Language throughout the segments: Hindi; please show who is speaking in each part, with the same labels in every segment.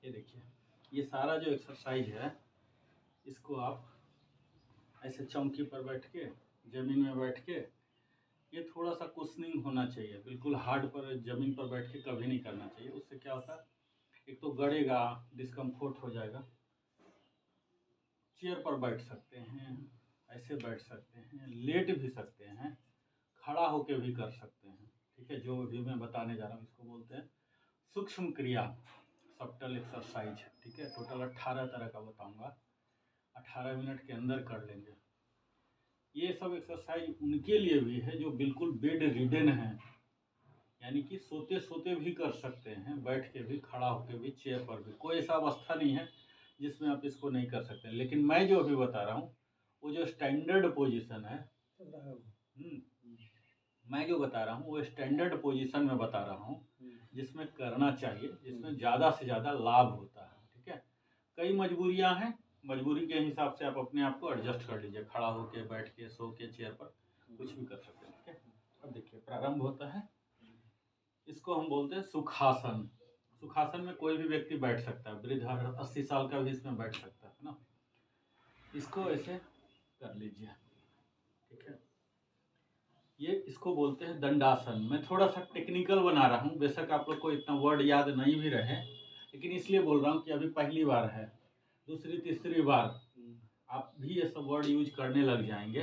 Speaker 1: ये देखिए, ये सारा जो एक्सरसाइज है इसको आप ऐसे चौकी पर बैठ के, ज़मीन में बैठ के, ये थोड़ा सा कुशनिंग होना चाहिए, बिल्कुल हार्ड पर ज़मीन पर बैठ के कभी नहीं करना चाहिए। उससे क्या होता है, एक तो गड़ेगा, डिस्कम्फोर्ट हो जाएगा। चेयर पर बैठ सकते हैं, ऐसे बैठ सकते हैं, लेट भी सकते हैं, खड़ा होके भी कर सकते हैं। ठीक है, जो भी मैं बताने जा रहा हूँ इसको बोलते हैं सूक्ष्म क्रिया, सब्टल एक्सरसाइज। ठीक है, टोटल 18 तरह का बताऊंगा, 18 मिनट के अंदर कर लेंगे। ये सब एक्सरसाइज उनके लिए भी है जो बिल्कुल बेड रिडन है, यानी कि सोते सोते भी कर सकते हैं, बैठ के भी, खड़ा होके भी, चेयर पर भी। कोई ऐसा अवस्था नहीं है जिसमें आप इसको नहीं कर सकते। लेकिन मैं जो अभी बता रहा हूँ वो जो स्टैंडर्ड पोजीशन है, मैं जो बता रहा हूँ वो स्टैंडर्ड पोजीशन में बता रहा हूँ, जिसमें करना चाहिए, जिसमें ज़्यादा से ज़्यादा लाभ होता है। ठीक है, कई मजबूरियाँ हैं, मजबूरी के हिसाब से आप अपने आप को एडजस्ट कर लीजिए, खड़ा होके, बैठ के, सो के, चेयर पर, कुछ भी कर सकते हैं। ठीक है, अब देखिए प्रारंभ होता है। इसको हम बोलते हैं सुखासन। सुखासन में कोई भी व्यक्ति बैठ सकता है, वृद्ध 80 साल का भी इसमें बैठ सकता है ना। इसको ऐसे कर लीजिए। ठीक है, ये इसको बोलते हैं दंडासन। मैं थोड़ा सा टेक्निकल बना रहा हूँ, बेशक आप लोग को इतना वर्ड याद नहीं भी रहे, लेकिन इसलिए बोल रहा हूँ कि अभी पहली बार है, दूसरी तीसरी बार आप भी ये सब वर्ड यूज करने लग जाएंगे,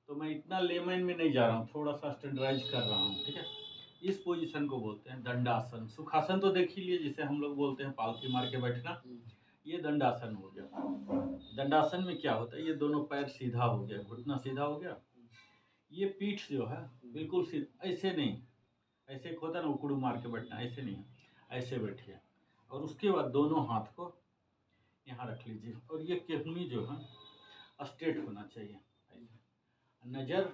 Speaker 1: तो मैं इतना लेमन में नहीं जा रहा हूँ, थोड़ा सा स्टैंडर्डाइज कर रहा हूँ। ठीक है, इस पोजीशन को बोलते हैं दंडासन। सुखासन तो देख ही लिए, जिसे हम लोग बोलते हैं पालथी मार के बैठना, ये दंडासन हो गया। दंडासन में क्या होता है, ये दोनों पैर सीधा हो गया, घुटना सीधा हो गया, ये पीठ जो है बिल्कुल सीधा, ऐसे नहीं, ऐसे एक होता है ना उकड़ू मार के बैठना, ऐसे नहीं, ऐसे बैठिए। और उसके बाद दोनों हाथ को यहाँ रख लीजिए, और ये केहनी जो है स्ट्रेट होना चाहिए। नज़र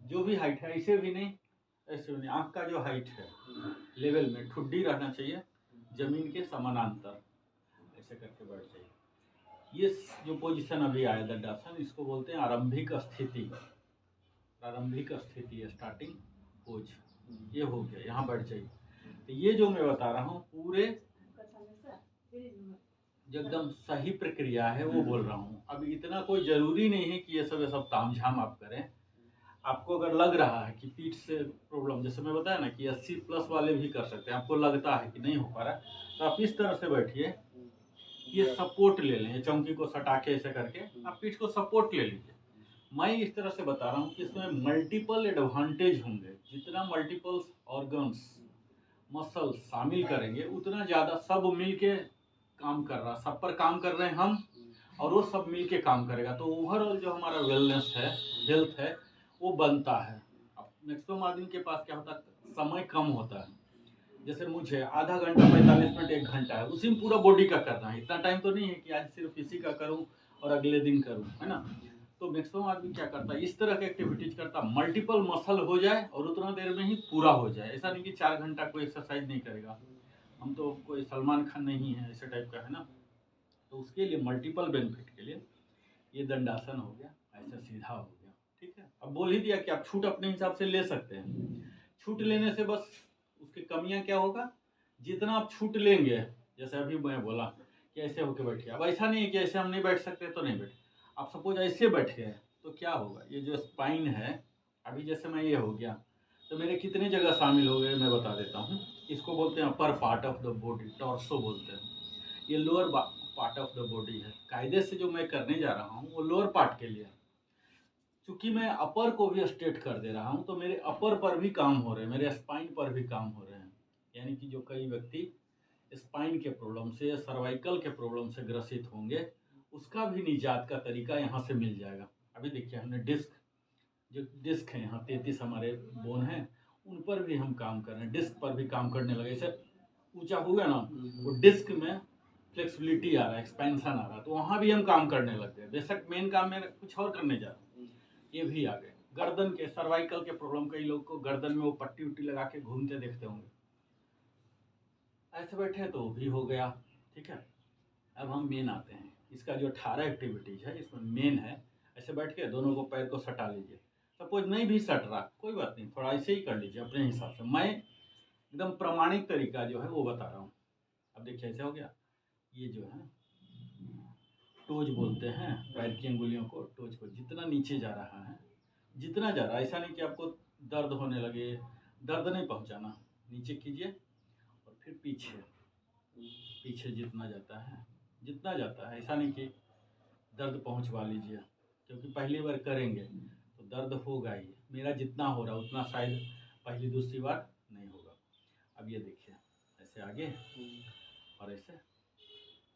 Speaker 1: जो भी हाइट है, ऐसे भी नहीं, ऐसे भी नहीं, आँख का जो हाइट है लेवल में, ठुड्डी रहना चाहिए जमीन के समानांतर, ऐसे करके बैठ जाइए। ये जो पोजीशन अभी आया दंडासन, इसको बोलते हैं आरंभिक स्थिति। प्रारंभिक स्थिति, स्टार्टिंग पोज, ये हो गया, यहाँ बैठ जाइए। तो ये जो मैं बता रहा हूँ पूरे जो एकदम सही प्रक्रिया है वो बोल रहा हूँ। अब इतना कोई ज़रूरी नहीं है कि ये सब तामझाम आप करें। आपको अगर लग रहा है कि पीठ से प्रॉब्लम, जैसे मैं बताया ना कि 80 प्लस वाले भी कर सकते हैं, आपको लगता है कि नहीं हो पा रहा है, तो आप इस तरह से बैठिए, ये सपोर्ट ले लें, चौकी को सटा के ऐसे करके आप पीठ को सपोर्ट ले लीजिए। मैं इस तरह से बता रहा हूँ कि इसमें मल्टीपल एडवांटेज होंगे। जितना मल्टीपल ऑर्गन्स, मसल शामिल करेंगे, उतना ज़्यादा सब मिल के काम कर रहा, सब पर काम कर रहे हैं हम, और वो सब मिल के काम करेगा, तो ओवरऑल जो हमारा वेलनेस है, हेल्थ है, वो बनता है। अब मैक्सिमम आदमी के पास क्या होता है, समय कम होता है। जैसे मुझे आधा घंटा, 45 मिनट, 1 घंटा है, उसी में पूरा बॉडी का करना है। इतना टाइम तो नहीं है कि आज सिर्फ इसी का करूं और अगले दिन करूं, है ना। तो मैक्सिमम आदमी क्या करता है, इस तरह के एक्टिविटीज करता, मल्टीपल मसल हो जाए और उतना देर में ही पूरा हो जाए। ऐसा नहीं कि 4 घंटा कोई एक्सरसाइज नहीं करेगा, हम तो कोई सलमान खान नहीं है ऐसे टाइप का, है ना। तो उसके लिए मल्टीपल बेनिफिट के लिए ये दंडासन हो गया, ऐसा सीधा हो गया। ठीक है, अब बोल ही दिया कि आप छूट अपने हिसाब से ले सकते हैं। छूट लेने से बस उसकी कमियां क्या होगा, जितना आप छूट लेंगे, जैसे अभी मैं बोला कि ऐसे होके बैठिए, अब ऐसा नहीं है कि ऐसे हम नहीं बैठ सकते तो नहीं बैठ, आप सपोज ऐसे बैठ गए तो क्या होगा, ये जो स्पाइन है, अभी जैसे मैं ये हो गया, तो मेरे कितने जगह शामिल हो गए मैं बता देता हूँ। इसको बोलते हैं upper part of the body, torso बोलते हैं। ये lower part of the body है। कायदे से जो मैं करने जा रहा हूँ वो लोअर पार्ट के लिए, क्योंकि मैं अपर को भी स्ट्रेट कर दे रहा हूँ, तो मेरे अपर पर भी काम हो रहे हैं, मेरे स्पाइन पर भी काम हो रहे हैं। यानी कि जो कई व्यक्ति स्पाइन के प्रॉब्लम से या सर्वाइकल के प्रॉब्लम से ग्रसित होंगे, उसका भी निजात का तरीका यहाँ से मिल जाएगा। अभी देखिए हमने डिस्क, जो डिस्क है यहाँ 33 हमारे बोन हैं, उन पर भी हम काम कर रहे हैं, डिस्क पर भी काम करने लगे। ऐसे ऊंचा हुआ ना, वो डिस्क में फ्लेक्सिबिलिटी आ रहा है, एक्सपेंशन आ रहा है, तो वहाँ भी हम काम करने लग गए। बेशक मेन काम में कुछ और करने जा रहा हूँ, ये भी आ गए। गर्दन के, सर्वाइकल के प्रॉब्लम, कई लोग को गर्दन में वो पट्टी उट्टी लगा के घूमते देखते होंगे, ऐसे बैठे तो भी हो गया। ठीक है, अब हम मेन आते हैं। इसका जो 18 एक्टिविटीज है, इसमें मेन है ऐसे बैठ के दोनों को पैर को सटा लीजिए। सपोज नहीं भी सट रहा, कोई बात नहीं, थोड़ा ऐसे ही कर लीजिए अपने हिसाब से। मैं एकदम प्रमाणिक तरीका जो है वो बता रहा हूँ। अब देखिए ऐसे हो गया, ये जो है टोज बोलते हैं, पैर की अंगुलियों को, टोज को जितना नीचे जा रहा है, जितना जा रहा है, ऐसा नहीं कि आपको दर्द होने लगे, दर्द नहीं पहुंचाना, नीचे कीजिए और फिर पीछे, पीछे जितना जाता है, ऐसा नहीं कि दर्द पहुंचवा लीजिए, क्योंकि पहली बार करेंगे तो दर्द होगा ही, मेरा जितना हो रहा है उतना शायद पहली दूसरी बार नहीं होगा। अब ये देखिए, ऐसे आगे और ऐसे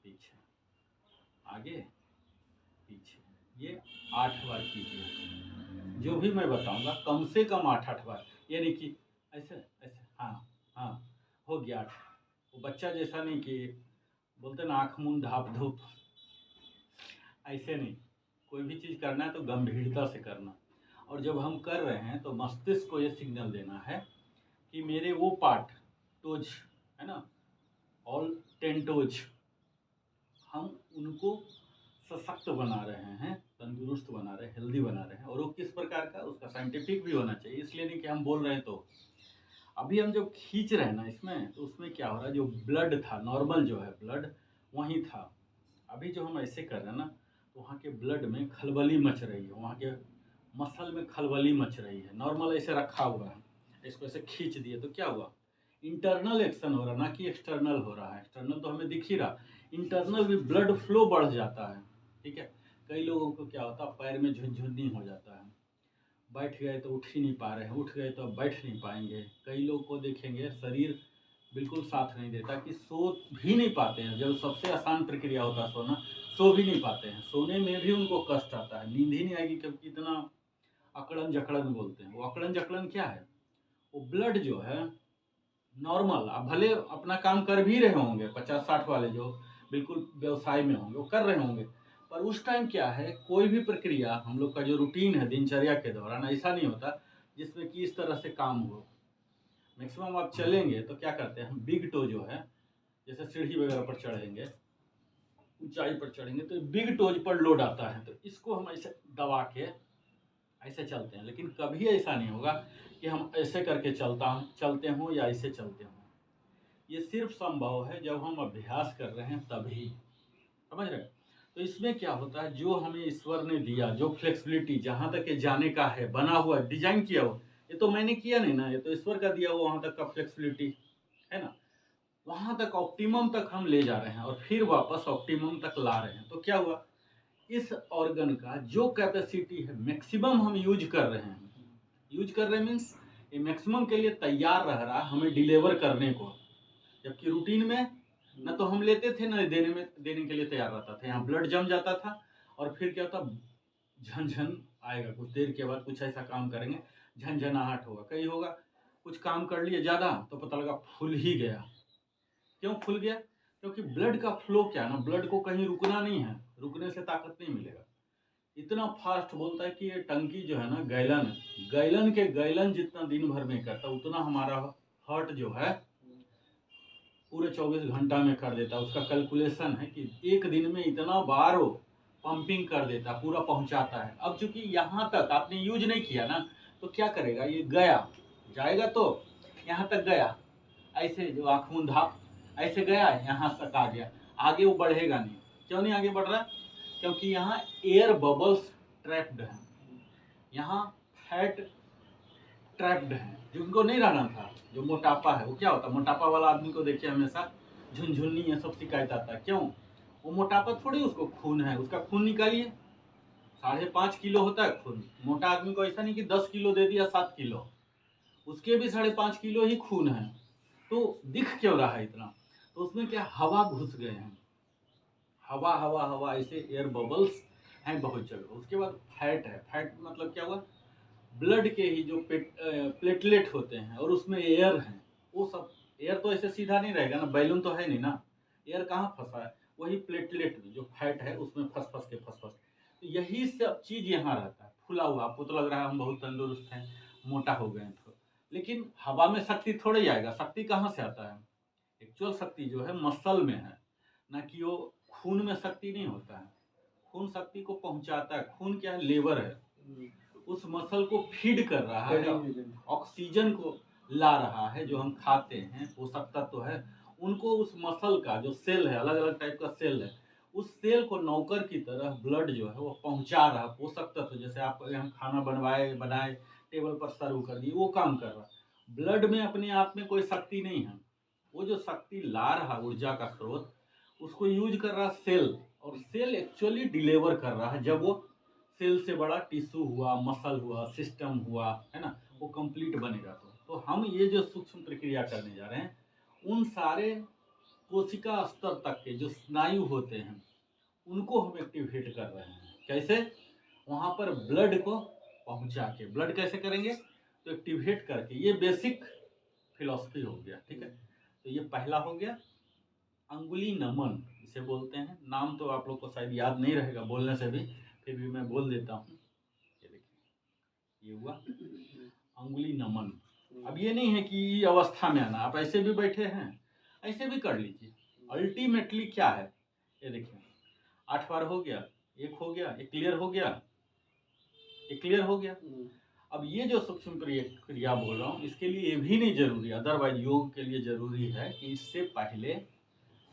Speaker 1: पीछे, आगे पीछे, ये 8 बार कीजिए। जो भी मैं बताऊंगा कम से कम 8 बार, ये नहीं कि ऐसे ऐसे, हाँ हो गया 8। वो बच्चा जैसा नहीं कि बोलते ना आँख मुंह ढाप धूप, ऐसे नहीं। कोई भी चीज़ करना है तो गंभीरता से करना, और जब हम कर रहे हैं तो मस्तिष्क को ये सिग्नल देना है कि मेरे वो पार्ट, टोज है ना, ऑल 10 टोज, हम उनको सशक्त बना रहे हैं, तंदुरुस्त बना रहे हैं, हेल्दी बना रहे हैं। और वो किस प्रकार का, उसका साइंटिफिक भी होना चाहिए, इसलिए नहीं कि हम बोल रहे हैं। तो अभी हम जब खींच रहे हैं ना इसमें, तो उसमें क्या हो रहा है, जो ब्लड था नॉर्मल जो है ब्लड वहीं था, अभी जो हम ऐसे कर रहे हैं ना, तो वहाँ के ब्लड में खलबली मच रही है, वहाँ के मसल में खलबली मच रही है। नॉर्मल ऐसे रखा हुआ है, इसको ऐसे खींच दिए तो क्या हुआ, इंटरनल एक्शन हो रहा, ना कि एक्सटर्नल हो रहा है। एक्सटर्नल तो हमें दिख ही रहा, इंटरनल भी ब्लड फ्लो बढ़ जाता है। ठीक है, कई लोगों को क्या होता है, पैर में झुनझुनी हो जाता है, बैठ गए तो उठ ही नहीं पा रहे हैं, उठ गए तो अब बैठ नहीं पाएंगे। कई लोग को देखेंगे शरीर बिल्कुल साथ नहीं देता, कि सो भी नहीं पाते हैं। जब सबसे आसान प्रक्रिया होता है सोना, सो भी नहीं पाते हैं, सोने में भी उनको कष्ट आता है, नींद ही नहीं आएगी, क्योंकि इतना अकड़न जकड़न बोलते हैं। वो अकड़न जकड़न क्या है, वो ब्लड जो है नॉर्मल, आप भले अपना काम कर भी रहे होंगे, 50-60 वाले जो बिल्कुल व्यवसाय में होंगे वो कर रहे होंगे, पर उस टाइम क्या है, कोई भी प्रक्रिया हम लोग का जो रूटीन है दिनचर्या के दौरान, ऐसा नहीं होता जिसमें कि इस तरह से काम हो। मैक्सिमम आप चलेंगे तो क्या करते हैं हम, बिग टो जो है, जैसे सीढ़ी वगैरह पर चढ़ेंगे, ऊंचाई पर चढ़ेंगे तो बिग टोज पर लोड आता है, तो इसको हम ऐसे दबा के ऐसे चलते हैं। लेकिन कभी ऐसा नहीं होगा कि हम ऐसे करके चलते हों या ऐसे चलते हों। ये सिर्फ संभव है जब हम अभ्यास कर रहे हैं तभी, समझ रहे हैं। तो इसमें क्या होता है, जो हमें ईश्वर ने दिया, जो फ्लेक्सिबिलिटी जहाँ तक के जाने का है, बना हुआ डिजाइन किया हुआ, ये तो मैंने किया नहीं ना, ये तो ईश्वर का दिया हुआ वहाँ तक का फ्लेक्सिबिलिटी है ना, वहाँ तक ऑप्टिमम तक हम ले जा रहे हैं और फिर वापस ऑप्टिमम तक ला रहे हैं। तो क्या हुआ, इस ऑर्गन का जो कैपेसिटी है मैक्सिमम हम यूज कर रहे हैं। यूज कर रहे हैं मीन्स ये मैक्सिमम के लिए तैयार रह रहा है हमें डिलीवर करने को, जबकि रूटीन में न तो हम लेते थे न देने के लिए तैयार रहता था। यहाँ ब्लड जम जाता था और फिर क्या होता, झनझन आएगा, कुछ देर के बाद कुछ ऐसा काम करेंगे झनझनाहट होगा, कहीं होगा, कुछ काम कर लिए ज़्यादा तो पता लगा फूल ही गया। क्यों फूल गया, क्योंकि ब्लड का फ्लो क्या ना, ब्लड को कहीं रुकना नहीं है, रुकने से ताकत नहीं मिलेगा। इतना फास्ट बोलता है कि ये टंकी जो है ना, गैलन गैलन के गैलन जितना दिन भर में करता, उतना हमारा हार्ट जो है पूरे 24 घंटा में कर देता है। उसका कैलकुलेशन है कि एक दिन में इतना बार वो पंपिंग कर देता, पूरा पहुंचाता है। अब चूंकि यहाँ तक आपने यूज नहीं किया ना, तो क्या करेगा, ये गया, जाएगा तो यहाँ तक गया, ऐसे जो आँख मूंद धाप ऐसे गया, यहाँ तक आ गया, आगे वो बढ़ेगा नहीं। क्यों नहीं आगे बढ़ रहा, क्योंकि यहाँ एयर बबल्स ट्रैप्ड हैं, यहाँ फैट ट्रैप्ड हैं, जिनको नहीं रहना था। जो मोटापा है वो क्या होता है, मोटापा वाला आदमी को देखिए हमेशा झुनझुनी ये सब शिकायत आता है। क्यों, वो मोटापा थोड़ी उसको खून है, उसका खून निकालिए, 5.5 किलो होता है खून। मोटा आदमी को ऐसा नहीं कि 10 किलो दे दिया, 7 किलो, उसके भी 5.5 किलो ही खून है। तो दिख क्यों रहा है इतना, तो उसमें क्या हवा घुस गए हैं, हवा हवा हवा, ऐसे एयर बबल्स हैं बहुत जगह। उसके बाद फैट है, फैट मतलब क्या हुआ, ब्लड के ही जो प्लेटलेट होते हैं और उसमें एयर है, वो सब एयर तो ऐसे सीधा नहीं रहेगा ना, बैलून तो है नहीं ना, एयर कहाँ फंसा है, वही प्लेटलेट में जो फैट है उसमें फंस फंस के तो यही सब चीज़ यहाँ रहता है फुला हुआ। आपको तो लग रहा है हम बहुत तंदुरुस्त हैं, मोटा हो गए हैं, तो लेकिन हवा में शक्ति थोड़े ही आएगा। शक्ति कहाँ से आता है, एक्चुअल शक्ति जो है मसल में है, ना कि वो खून में शक्ति नहीं होता है। खून शक्ति को पहुंचाता है, खून क्या है, लेवर है, उस मसल को फीड कर रहा है, ऑक्सीजन को ला रहा है, जो हम खाते हैं पोषक तत्व है उनको उस मसल का जो सेल है, अलग अलग टाइप का सेल है, उस सेल को नौकर की तरह ब्लड जो है वो पहुंचा रहा, पोषक तत्व जैसे आप यहाँ खाना बनाए टेबल पर सर्व कर दिए, वो काम कर रहा। ब्लड में अपने आप में कोई शक्ति नहीं है, वो जो शक्ति ला रहा ऊर्जा का स्रोत, उसको यूज कर रहा सेल, और सेल एक्चुअली डिलीवर कर रहा है। जब वो सेल से बड़ा टिश्यू हुआ, मसल हुआ, सिस्टम हुआ, है ना, वो कंप्लीट बनेगा। तो हम ये जो सूक्ष्म प्रक्रिया करने जा रहे हैं, उन सारे कोशिका स्तर तक के जो स्नायु होते हैं उनको हम एक्टिवेट कर रहे हैं। कैसे? वहाँ पर ब्लड को पहुँचा के। ब्लड कैसे करेंगे? तो एक्टिवेट करके। ये बेसिक फिलॉसफी हो गया, ठीक है। तो ये पहला हो गया, अंगुली नमन इसे बोलते हैं। नाम तो आप लोग को शायद याद नहीं रहेगा बोलने से भी, फिर भी मैं बोल देता हूँ। ये देखिए, ये हुआ अंगुली नमन। अब ये नहीं है कि अवस्था में आना, आप ऐसे भी बैठे हैं, ऐसे भी कर लीजिए। अल्टीमेटली क्या है, ये देखिए 8 बार हो गया, एक हो गया, एक क्लियर हो गया, एक क्लियर हो गया। अब ये जो सूक्ष्म क्रिया बोल रहा हूँ, इसके लिए ये भी नहीं जरूरी, अदरवाइज योग के लिए जरूरी है कि इससे पहले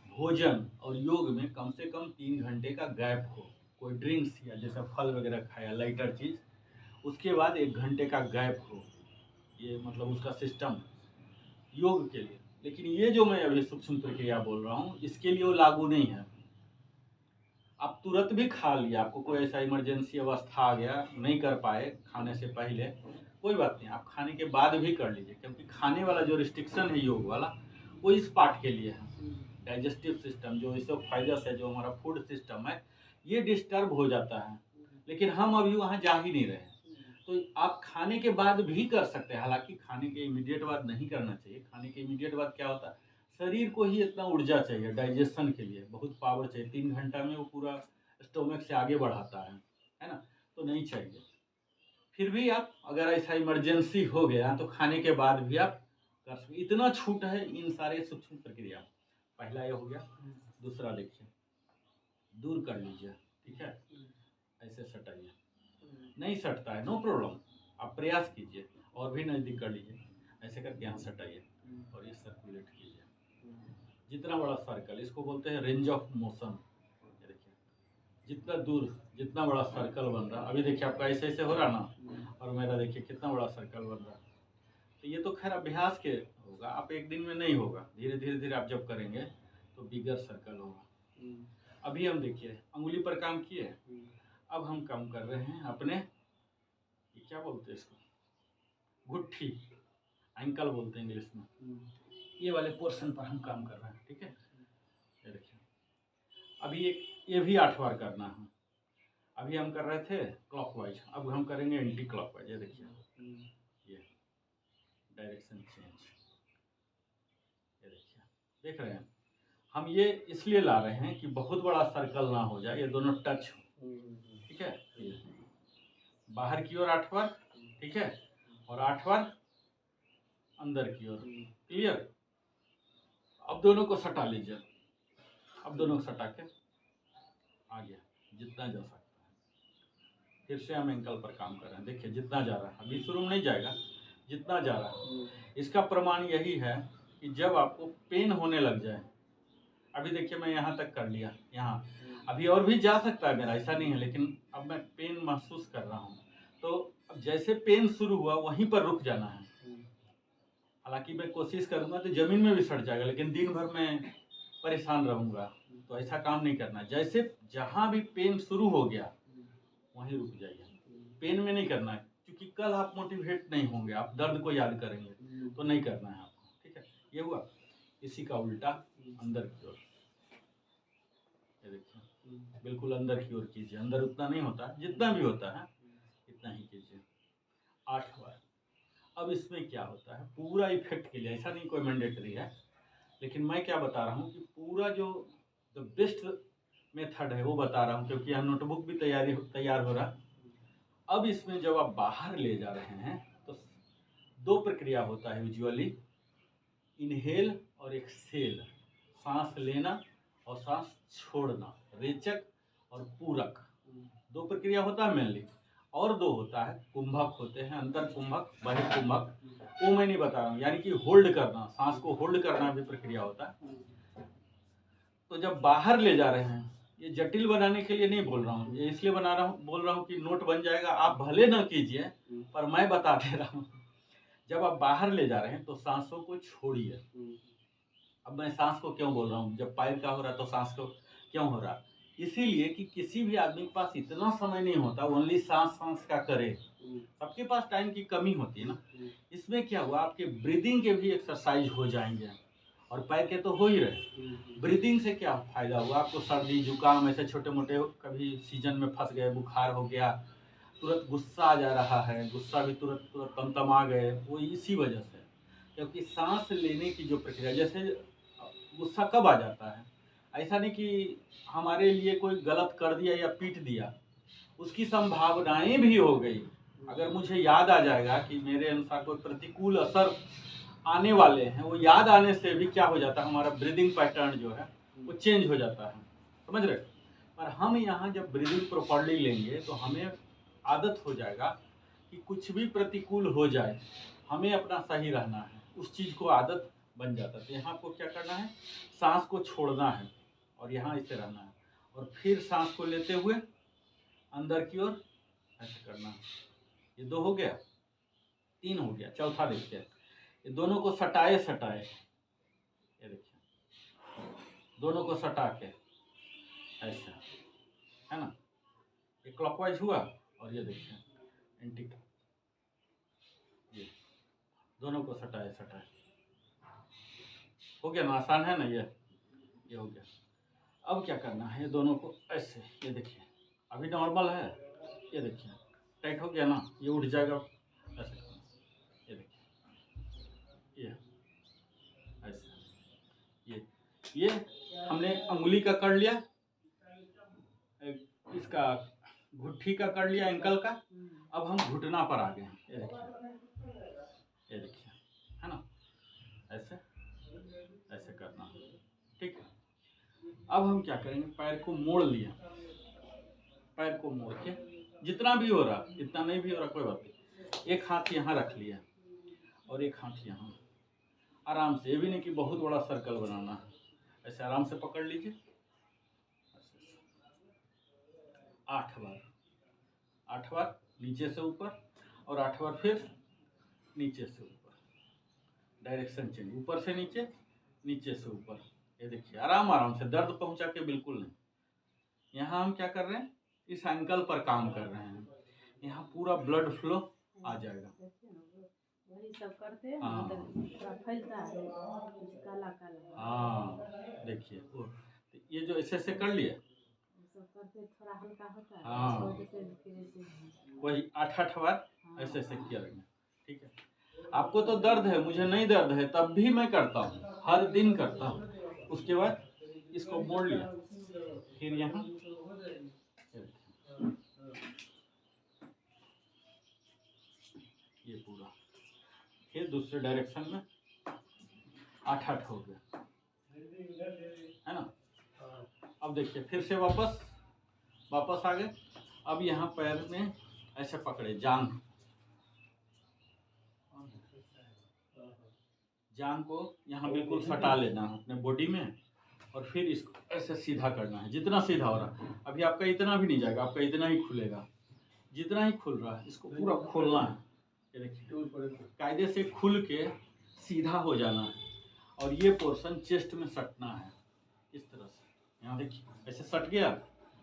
Speaker 1: भोजन और योग में कम से कम 3 घंटे का गैप हो। कोई ड्रिंक्स या जैसा फल वगैरह खाया, लाइटर चीज़, उसके बाद 1 घंटे का गैप हो। ये मतलब उसका सिस्टम योग के लिए। लेकिन ये जो मैं अभी सूक्ष्म प्रक्रिया बोल रहा हूँ, इसके लिए वो लागू नहीं है। आप तुरंत भी खा लिया, आपको कोई ऐसा इमरजेंसी अवस्था आ गया, नहीं कर पाए खाने से पहले, कोई बात नहीं, आप खाने के बाद भी कर लीजिए। क्योंकि खाने वाला जो रिस्ट्रिक्शन है योग वाला, वो इस पार्ट के लिए है। डाइजेस्टिव सिस्टम जो इसोफेगस है, जो हमारा फूड सिस्टम है, ये डिस्टर्ब हो जाता है। लेकिन हम अभी वहाँ जा ही नहीं रहे। तो आप खाने के बाद भी कर सकते हैं। हालांकि खाने के इमीडिएट बाद नहीं करना चाहिए। खाने के इमीडिएट बाद क्या होता है, शरीर को ही इतना ऊर्जा चाहिए डाइजेशन के लिए, बहुत पावर चाहिए। 3 घंटा में वो पूरा स्टोमक से आगे बढ़ाता है ना, तो नहीं चाहिए। फिर भी आप अगर ऐसा इमरजेंसी हो गया तो खाने के बाद भी आप कर सकते। इतना छूट है इन सारे सूक्ष्म प्रक्रिया। पहला ये हो गया। दूसरा देखिए, दूर कर लीजिए, ठीक है, ऐसे सटाइए। नहीं सटता है, नो प्रॉब्लम, आप प्रयास कीजिए और भी नज़दीक कर लीजिए। ऐसे करके यहाँ सटाइए और ये सर्कुलेट कीजिए। जितना बड़ा सर्कल, इसको बोलते हैं रेंज ऑफ मोशन। ये देखिए, जितना दूर, जितना बड़ा सर्कल बन रहा, अभी देखिए आपका ऐसे ऐसे हो रहा ना, और मेरा देखिए कितना बड़ा सर्कल बन रहा। तो ये तो खैर अभ्यास के होगा, आप एक दिन में नहीं होगा, धीरे धीरे धीरे आप जब करेंगे तो बिगर सर्कल होगा। अभी हम देखिए अंगुली पर काम किए, अब हम काम कर रहे हैं अपने, ये क्या बोलते हैं इसको, गुट्ठी, एंकल बोलते हैं इंग्लिश में। ये वाले पोर्शन पर हम काम कर रहे हैं, ठीक है। ये देखिए, अभी एक ये भी 8 बार करना है। अभी हम कर रहे थे क्लॉकवाइज, अब हम करेंगे एंटी क्लॉकवाइज। ये देखिए, ये डायरेक्शन चेंज। ये देखिए, देख रहे हैं, हम ये इसलिए ला रहे हैं कि बहुत बड़ा सर्कल ना हो जाए, ये दोनों टच हो, ठीक है। बाहर की ओर 8 बार, ठीक है, और 8 बार अंदर की ओर, क्लियर। अब दोनों को सटा लीजिए, अब दोनों को सटा के आ गया जितना जा सकता है। फिर से हम एंकल पर काम कर रहे हैं, देखिए जितना जा रहा है, अभी शुरू में नहीं जाएगा, जितना जा रहा है। इसका प्रमाण यही है कि जब आपको पेन होने लग जाए, अभी देखिए मैं यहाँ तक कर लिया, यहाँ अभी और भी जा सकता है मेरा, ऐसा नहीं है, लेकिन अब मैं पेन महसूस कर रहा हूँ। तो अब जैसे पेन शुरू हुआ वहीं पर रुक जाना है। हालांकि मैं कोशिश करूँगा तो ज़मीन में भी सट जाएगा, लेकिन दिन भर मैं परेशान रहूँगा, तो ऐसा काम नहीं करना। जैसे जहाँ भी पेन शुरू हो गया वहीं रुक जाइए, पेन में नहीं करना है, क्योंकि कल आप मोटिवेट नहीं होंगे, आप दर्द को याद करेंगे, तो नहीं करना है आपको, ठीक है। ये हुआ। इसी का उल्टा अंदर की ओर, ये देखिए बिल्कुल अंदर की ओर कीजिए। अंदर उतना नहीं होता, जितना भी होता है इतना ही कीजिए 8 बार। अब इसमें क्या होता है, पूरा इफेक्ट के लिए, ऐसा नहीं कोई मैंडेटरी है, लेकिन मैं क्या बता रहा हूँ कि पूरा जो द बेस्ट मेथड है वो बता रहा हूँ, क्योंकि यहाँ नोटबुक भी तैयार हो रहा। अब इसमें जब आप बाहर ले जा रहे हैं तो 2 प्रक्रिया होता है यूजुअली, इनहेल और एक्सहेल, सांस लेना और सांस छोड़ना, रेचक और पूरक, 2 प्रक्रिया होता है मेनली। और दो होता है, कुंभक होते हैं, अंतर कुंभक, बहिर्कुंभक, वो मैं नहीं बता रहा हूँ। यानी कि होल्ड करना, सांस को होल्ड करना भी प्रक्रिया होता है। तो जब बाहर ले जा रहे हैं, ये जटिल बनाने के लिए नहीं बोल रहा हूँ, ये इसलिए बोल रहा हूँ कि नोट बन जाएगा, आप भले ना कीजिए, पर मैं बता दे रहा हूँ। जब आप बाहर ले जा रहे हैं तो सांसों को छोड़िए। अब मैं सांस को क्यों बोल रहा हूँ, जब पैर का हो रहा है तो सांस को क्यों हो रहा है? इसीलिए कि किसी भी आदमी के पास इतना समय नहीं होता ओनली सांस सांस का करे। सबके पास टाइम की कमी होती है ना। इसमें क्या हुआ, आपके ब्रीदिंग के भी एक्सरसाइज हो जाएंगे, और पैर के तो हो ही रहे। ब्रीदिंग से क्या फायदा हुआ आपको, सर्दी जुकाम ऐसे छोटे मोटे कभी सीजन में फंस गए, बुखार हो गया, तुरंत गुस्सा आ जा रहा है, गुस्सा भी तुरंत तुरंत तमतमा गए, वो इसी वजह से। क्योंकि सांस लेने की जो प्रक्रिया, जैसे गुस्सा कब आ जाता है, ऐसा नहीं कि हमारे लिए कोई गलत कर दिया या पीट दिया, उसकी संभावनाएं भी हो गई। अगर मुझे याद आ जाएगा कि मेरे अनुसार कोई प्रतिकूल असर आने वाले हैं, वो याद आने से भी क्या हो जाता है, हमारा ब्रीदिंग पैटर्न जो है वो चेंज हो जाता है, समझ रहे। पर हम यहाँ जब ब्रीदिंग प्रॉपर्ली लेंगे तो हमें आदत हो जाएगा कि कुछ भी प्रतिकूल हो जाए, हमें अपना सही रहना है, उस चीज़ को आदत बन जाता है। तो यहाँ आपको क्या करना है, सांस को छोड़ना है और यहाँ इसे रहना है, और फिर सांस को लेते हुए अंदर की ओर ऐसे करना है। ये दो हो गया, तीन हो गया, चौथा देखिए, ये दोनों को सटाए सटाए, ये देखिए दोनों को सटा के ऐसा, है ना, ये क्लॉकवाइज हुआ, और ये देखिए एंटी, ये दोनों को सटाए सटाए, हो गया ना, आसान है ना, ये हो गया। अब क्या करना है, ये दोनों को ऐसे, ये देखिए अभी नॉर्मल है, ये देखिए टाइट हो गया ना, ये उठ जाएगा, ऐसे करना, ये देखिए, ये ऐसे, ये हमने अंगुली का कर लिया, इसका घुट्टी का कर लिया, एंकल का। अब हम घुटना पर आ गए हैं, ये देखिए, है ना, ऐसे ऐसे करना, ठीक है। अब हम क्या करेंगे, पैर को मोड़ लिया, पैर को मोड़ के जितना भी हो रहा, इतना नहीं भी हो रहा कोई बात नहीं, एक हाथ यहाँ रख लिया और एक हाथ यहाँ, आराम से, ये भी नहीं कि बहुत बड़ा सर्कल बनाना है, ऐसे आराम से पकड़ लीजिए, 8 बार, 8 बार नीचे से ऊपर, और 8 बार फिर नीचे से ऊपर, डायरेक्शन चेंज, ऊपर से नीचे, नीचे से ऊपर। ये देखिए आराम आराम से, दर्द पहुंचा के बिल्कुल नहीं। यहाँ हम क्या कर रहे हैं, इस एंकल पर काम कर रहे हैं, यहाँ पूरा ब्लड फ्लो आ जाएगा।
Speaker 2: वही सब करते हैं,
Speaker 1: हाँ
Speaker 2: थोड़ा फैलता है, काला काला।
Speaker 1: हाँ देखिए, ये जो ऐसे ऐसे कर लिए,
Speaker 2: सब करते थोड़ा हल्का होता है।
Speaker 1: हाँ वही 8 बार ऐसे ऐसे किया रहेंगे, ठीक है। आपको तो दर्द है, मुझे नहीं दर्द है, तब भी मैं करता हूँ, हर दिन करता हूँ। उसके बाद इसको मोड़ लिया, फिर यहाँ ये पूरा, फिर दूसरे डायरेक्शन में 8 हो गया, है ना। अब देखिए फिर से वापस आ गए। अब यहाँ पैर में ऐसे पकड़े, जान को यहाँ बिल्कुल सटा लेना है अपने बॉडी में, और फिर इसको ऐसे सीधा करना है, जितना सीधा हो रहा है। अभी आपका इतना भी नहीं जाएगा, आपका इतना ही खुलेगा, जितना ही खुल रहा है इसको पूरा खोलना है। ये देखिए कायदे से खुल के सीधा हो जाना है, और ये पोर्शन चेस्ट में सटना है, इस तरह से। यहाँ देखिए ऐसे सट गया,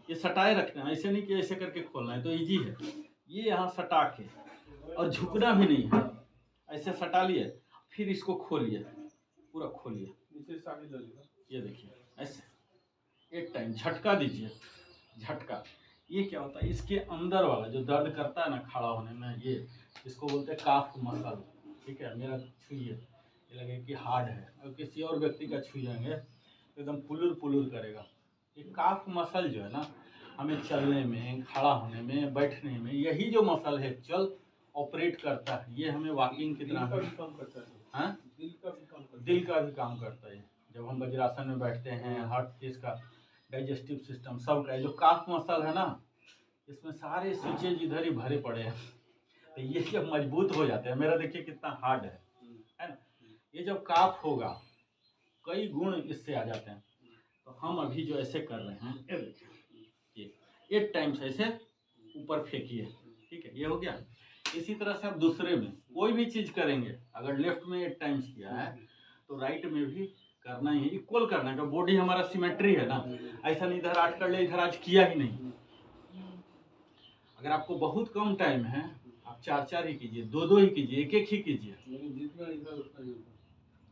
Speaker 1: ये सटाए रखना है, ऐसे नहीं कि ऐसे करके खोलना है, तो इजी है। ये यहाँ सटा के, और झुकना भी नहीं है, ऐसे सटा लिए, फिर इसको खोलिए, पूरा खोलिए, ये देखिए ऐसे एक टाइम झटका दीजिए, झटका। ये क्या होता है, इसके अंदर वाला जो दर्द करता है ना खड़ा होने में, ये इसको बोलते हैं काफ मसल, ठीक है। मेरा छुइए, ये लगे कि हार्ड है, और किसी और व्यक्ति का छुएंगे तो एकदम पुलुर पुलुर करेगा। ये काफ मसल जो है ना, हमें चलने में, खड़ा होने में, बैठने में, यही जो मसल है चल ऑपरेट करता है, ये हमें वॉकिंग की तरह काम करता है। हाँ, दिल का भी काम करता है। जब हम वज्रासन में बैठते हैं, हर चीज़ का, डाइजेस्टिव सिस्टम सबका, जो काफ मसल है ना, इसमें सारे स्विचेज इधर ही भरे पड़े हैं। तो ये जब मजबूत हो जाते हैं, मेरा देखिए कितना हार्ड है ना, ये जब काफ होगा कई गुण इससे आ जाते हैं। तो हम अभी जो ऐसे कर रहे हैं, ये देखिए, ये 8 टाइम्स ऐसे ऊपर फेंकिए, ठीक है, ये हो गया। इसी तरह से आप दूसरे में कोई भी चीज़ करेंगे, अगर लेफ्ट में 8 टाइम्स किया है तो राइट में भी करना ही है, इक्वल करना है। बॉडी हमारा सिमेट्री है ना, ऐसा नहीं इधर 8 कर ले, इधर आज किया ही नहीं। अगर आपको बहुत कम टाइम है, आप 4-4 ही कीजिए, 2-2 ही कीजिए, 1-1 ही कीजिए,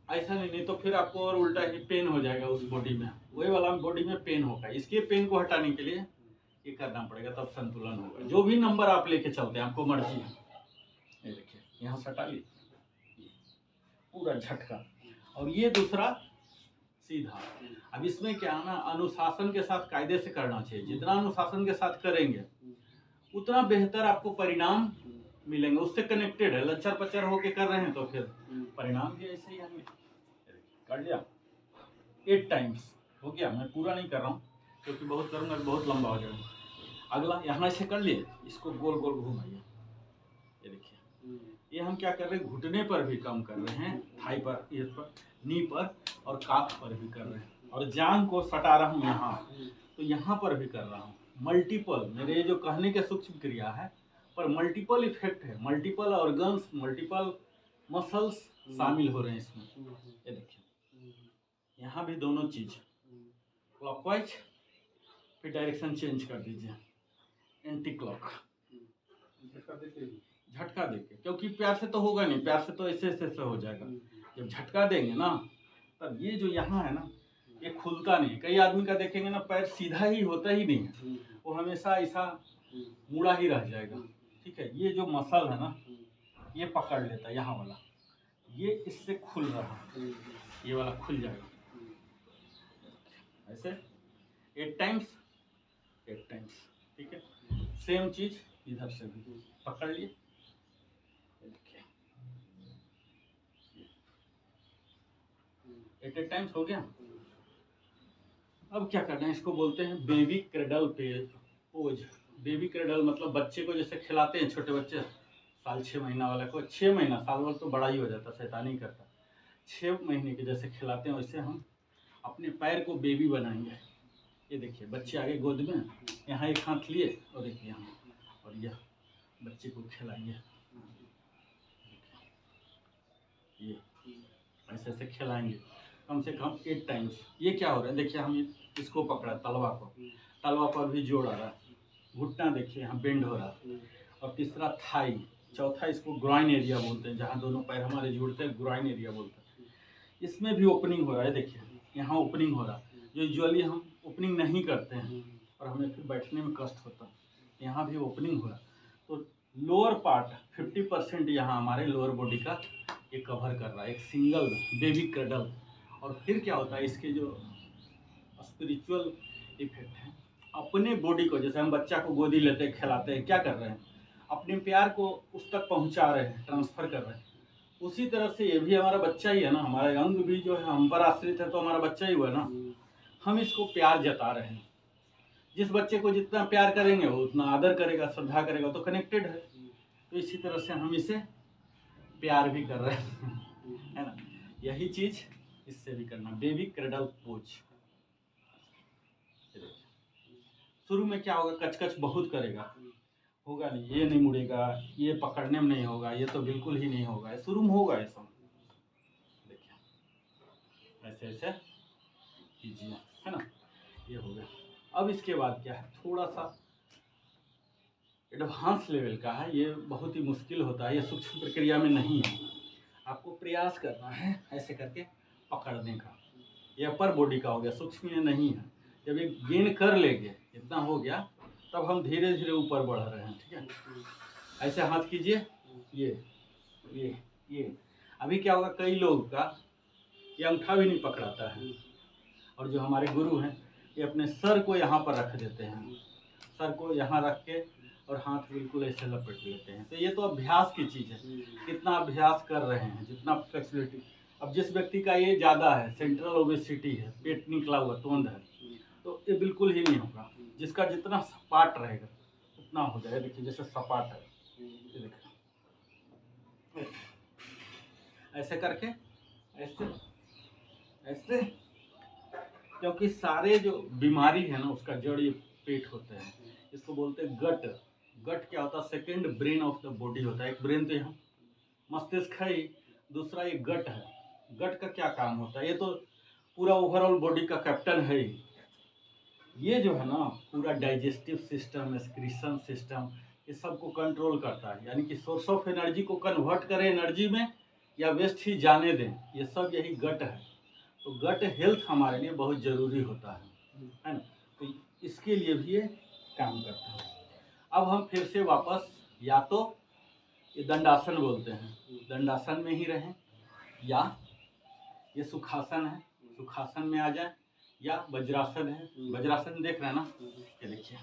Speaker 1: ऐसा नहीं तो फिर आपको और उल्टा ही पेन हो जाएगा उस बॉडी में, वही वाला बॉडी में पेन होगा। इसके पेन को हटाने के लिए ये करना पड़ेगा, तब संतुलन होगा। जो भी नंबर आप लेके चलते हैं, आपको मर्जी है, ये देखिए यहाँ से हटा लीजिए, पूरा झटका, और ये दूसरा सीधा। अब इसमें क्या है ना, अनुशासन के साथ कायदे से करना चाहिए। जितना अनुशासन के साथ करेंगे उतना बेहतर आपको परिणाम मिलेंगे। उससे कनेक्टेड है, लच्चर पच्चर होके कर रहे हैं तो फिर परिणाम भी ऐसे ही आएंगे। कर लिया 8 टाइम्स हो गया। मैं पूरा नहीं कर रहा हूँ क्योंकि बहुत करूँगा तो बहुत लंबा हो जाएगा। अगला यहाँ से कर लिए, इसको गोल गोल घुमाइए, ये देखिए, ये हम क्या कर रहे हैं, घुटने पर भी कम कर रहे हैं, थाई पर, ये पर, नी पर और काफ पर भी कर रहे हैं, और जांग को सटा रहा हूँ यहाँ, तो यहाँ पर भी कर रहा हूँ। मल्टीपल, मेरे जो कहने के सूक्ष्म क्रिया है पर मल्टीपल इफेक्ट है, मल्टीपल ऑर्गन्स, मल्टीपल मसल्स शामिल हो रहे हैं इसमें। ये देखिए, यहाँ भी दोनों चीज क्लॉकवाइज, फिर डायरेक्शन चेंज कर दीजिए, एंटी क्लॉक, झटका देके, क्योंकि प्यार से तो होगा नहीं, प्यार से तो ऐसे ऐसे हो जाएगा। जब झटका देंगे ना, तब ये जो यहाँ है ना, ये खुलता नहीं। कई आदमी का देखेंगे ना, पैर सीधा ही होता ही नहीं है, वो हमेशा ऐसा मुड़ा ही रह जाएगा, ठीक है। ये जो मसल है ना, ये पकड़ लेता है, यहाँ वाला, ये इससे खुल रहा है, ये वाला खुल जाएगा ऐसे 8 टाइम्स, 8 टाइम्स, ठीक है। सेम चीज इधर से भी पकड़ लिए, देखिए 8 टाइम्स हो गया। अब क्या करना है, इसको बोलते हैं baby cradle pose. Baby cradle मतलब बच्चे को जैसे खिलाते हैं, छोटे बच्चे, साल 6 महीना वाला को, 6 महीना, साल वाला तो बड़ा ही हो जाता, शैतानी करता, 6 महीने के जैसे खिलाते हैं, वैसे हम अपने पैर को बेबी बनाएंगे। ये देखिए, बच्चे आगे गोद में, यहाँ एक हाथ लिए और एक यहाँ, और यह बच्चे को खिलाएंगे, ये ऐसे ऐसे खिलाएंगे कम से कम 8 टाइम्स। ये क्या हो रहा है, देखिए हम इसको पकड़ा, तलवा को, तलवा पर भी जोड़ आ रहा है, घुटना देखिए यहाँ बेंड हो रहा है, और तीसरा थाई, चौथा इसको ग्रॉइन एरिया बोलते हैं, जहाँ दोनों पैर हमारे जुड़ते हैं, ग्रॉइन एरिया बोलते हैं। इसमें भी ओपनिंग हो रहा है, देखिए यहाँ ओपनिंग हो रहा है, जो यूजुअली हम ओपनिंग नहीं करते हैं और हमें फिर बैठने में कष्ट होता है, यहाँ भी ओपनिंग हो रहा है। तो लोअर पार्ट 50% यहाँ हमारे लोअर बॉडी का ये कवर कर रहा है, एक सिंगल बेबी क्रडल। और फिर क्या होता है, इसके जो स्पिरिचुअल इफेक्ट है, अपने बॉडी को, जैसे हम बच्चा को गोदी लेते हैं, खिलाते हैं, क्या कर रहे हैं, अपने प्यार को उस तक पहुंचा रहे हैं, ट्रांसफर कर रहे हैं। उसी तरह से ये भी हमारा बच्चा ही है ना, हमारे अंग भी जो है हम पर आश्रित है, तो हमारा बच्चा ही हुआ ना, हम इसको प्यार जता रहे हैं। जिस बच्चे को जितना प्यार करेंगे वो उतना आदर करेगा, श्रद्धा करेगा, तो कनेक्टेड है। तो इसी तरह से हम इसे प्यार भी कर रहे हैं, है ना। यही चीज इससे भी करना, बेबी क्रेडल पोज। शुरू में क्या होगा, कचकच बहुत करेगा, होगा नहीं, ये नहीं मुड़ेगा, ये पकड़ने में नहीं होगा, ये तो बिल्कुल ही नहीं होगा, शुरू में होगा ऐसा, देखिए ऐसे ऐसे कीजिए, है ना, ये हो गया। अब इसके बाद क्या है, थोड़ा सा एडवांस लेवल का है, ये बहुत ही मुश्किल होता है, ये सूक्ष्म प्रक्रिया में नहीं है, आपको प्रयास करना है ऐसे करके पकड़ने का। ये अपर बॉडी का हो गया, सूक्ष्म ये नहीं है। जब ये गेन कर लेंगे, इतना हो गया, तब हम धीरे धीरे ऊपर बढ़ रहे हैं, ठीक है। ऐसे हाथ कीजिए, ये अभी क्या होगा, कई लोग का ये अंगूठा भी नहीं पकड़ाता है, और जो हमारे गुरु हैं ये अपने सर को यहाँ पर रख देते हैं, सर को यहाँ रख के और हाथ बिल्कुल ऐसे लपेट लेते हैं। तो ये तो अभ्यास की चीज़ है, कितना अभ्यास कर रहे हैं, जितना फ्लेक्सिबिलिटी। अब जिस व्यक्ति का ये ज़्यादा है, सेंट्रल ओबेसिटी है, पेट निकला हुआ, तोंद है, तो ये बिल्कुल ही नहीं होगा। जिसका जितना पार्ट रहेगा उतना इतना हो जाए, देखिए जैसे सपाट है, ये देखिए ऐसे करके, ऐसे ऐसे, क्योंकि सारे जो बीमारी है ना उसका जड़ ये पेट होता है। इसको बोलते हैं गट। गट क्या होता है? Second brain of the body होता है। एक ब्रेन तो यहाँ मस्तिष्क है ही, दूसरा ये गट है। गट का क्या काम होता है? ये तो पूरा ओवरऑल बॉडी का कैप्टन है ही। ये जो है ना पूरा डाइजेस्टिव सिस्टम, एक्सक्रीशन सिस्टम, ये सबको कंट्रोल करता है, यानी कि सोर्स ऑफ एनर्जी को कन्वर्ट करें एनर्जी में या वेस्ट ही जाने दें, ये सब यही गट है। तो गट हेल्थ हमारे लिए बहुत ज़रूरी होता है ना? तो इसके लिए भी ये काम करता है। अब हम फिर से वापस, या तो ये दंडासन बोलते हैं, दंडासन में ही रहें, या ये सुखासन है, सुखासन में आ जाए, या वज्रासन है। वज्रासन देख रहे हैं ना, ये देखिए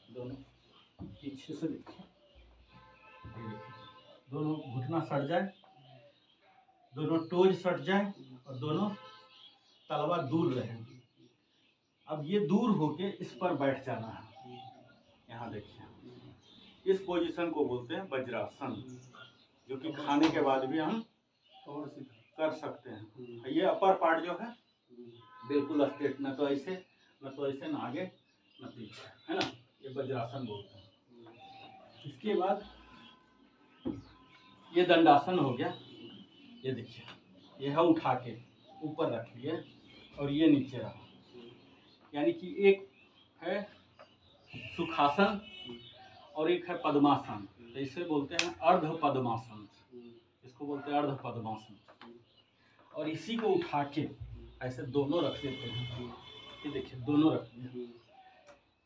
Speaker 1: दोनों पीछे से देखिए, ये देखिए दोनों घुटना सट जाए, दोनों टोज सट जाए और दोनों तलवा दूर रहे। अब ये दूर होके इस पर बैठ जाना है। यहाँ देखिए इस पोजीशन को बोलते हैं वज्रासन, जो कि खाने के बाद भी हम कर सकते हैं। ये अपर पार्ट जो है बिल्कुल स्ट्रेट, न तो ऐसे न आगे न पीछे, है ना? ये वज्रासन बोलते हैं। इसके बाद ये दंडासन हो गया। ये देखिए ये है उठा के ऊपर रख लिए और ये नीचे रहा, यानी कि एक है सुखासन और एक है पद्मासन। तो इसे बोलते हैं अर्ध पद्मासन, इसको बोलते हैं अर्ध पद्मासन। और इसी को उठा के ऐसे दोनों रख देते हैं, ये देखिए दोनों रख दिए,